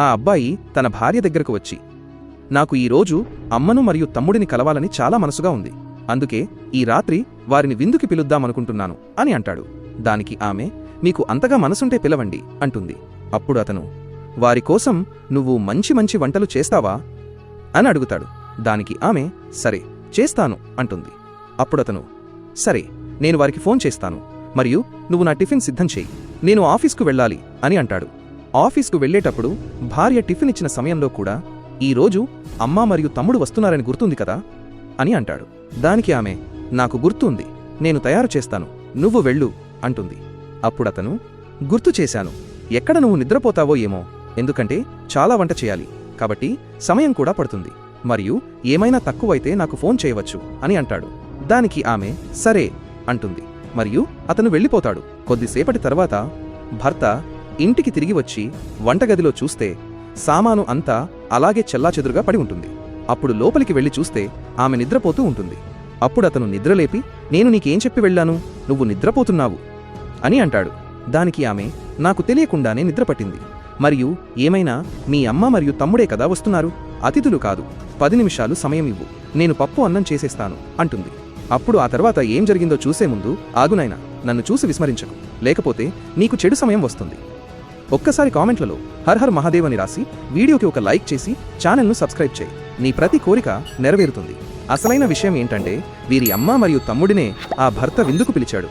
ఆ అబ్బాయి తన భార్య దగ్గరకు వచ్చి, నాకు ఈరోజు అమ్మను మరియు తమ్ముడిని కలవాలని చాలా మనసుగా ఉంది, అందుకే ఈ రాత్రి వారిని విందుకి పిలుద్దామనుకుంటున్నాను అని అంటాడు. దానికి ఆమె, మీకు అంతగా మనసుంటే పిలవండి అంటుంది. అప్పుడు అతను, వారి కోసం నువ్వు మంచి మంచి వంటలు చేస్తావా అని అడుగుతాడు. దానికి ఆమె, సరే చేస్తాను అంటుంది. అప్పుడతను, సరే నేను వారికి ఫోన్ చేస్తాను, మరియు నువ్వు నా టిఫిన్ సిద్ధం చేయి, నేను ఆఫీస్కు వెళ్ళాలి అని అంటాడు. ఆఫీస్కు వెళ్లేటప్పుడు భార్య టిఫిన్ ఇచ్చిన సమయంలో కూడా, ఈరోజు అమ్మ మరియు తమ్ముడు వస్తున్నారని గుర్తుంది కదా అని అంటాడు. దానికి ఆమె, నాకు గుర్తుంది, నేను తయారు చేస్తాను, నువ్వు వెళ్ళు అంటుంది. అప్పుడతను, గుర్తు చేశాను, ఎక్కడ నువ్వు నిద్రపోతావో ఏమో, ఎందుకంటే చాలా వంట చేయాలి, కాబట్టి సమయం కూడా పడుతుంది, మరియు ఏమైనా తక్కువైతే నాకు ఫోన్ చేయవచ్చు అని అంటాడు. దానికి ఆమె సరే అంటుంది, మరియు అతను వెళ్ళిపోతాడు. కొద్దిసేపటి తర్వాత భర్త ఇంటికి తిరిగి వచ్చి వంటగదిలో చూస్తే సామాను అంతా అలాగే చెల్లాచెదురుగా పడి ఉంటుంది. అప్పుడు లోపలికి వెళ్లి చూస్తే ఆమె నిద్రపోతూ ఉంటుంది. అప్పుడతను నిద్రలేపి, నేను నీకేం చెప్పి వెళ్ళాను, నువ్వు నిద్రపోతున్నావు అని అంటాడు. దానికి ఆమె, నాకు తెలియకుండానే నిద్రపట్టింది, మరియు ఏమైనా మీ అమ్మ మరియు తమ్ముడే కదా వస్తున్నారు, అతిథులు కాదు, 10 నిమిషాలు సమయం ఇవ్వు, నేను పప్పు అన్నం చేసేస్తాను అంటుంది. అప్పుడు ఆ తర్వాత ఏం జరిగిందో చూసే ముందు, ఆగునైనా నన్ను చూసి విస్మరించకు, లేకపోతే నీకు చెడు సమయం వస్తుంది. ఒక్కసారి కామెంట్లలో హర్ హర్ మహాదేవ్ అని రాసి వీడియోకి ఒక లైక్ చేసి ఛానల్ను సబ్స్క్రైబ్ చేయి. నీ ప్రతి కోరిక నెరవేరుతుంది. అసలైన విషయం ఏంటంటే, వీరి అమ్మ మరియు తమ్ముడినే ఆ భర్త విందుకు పిలిచాడు.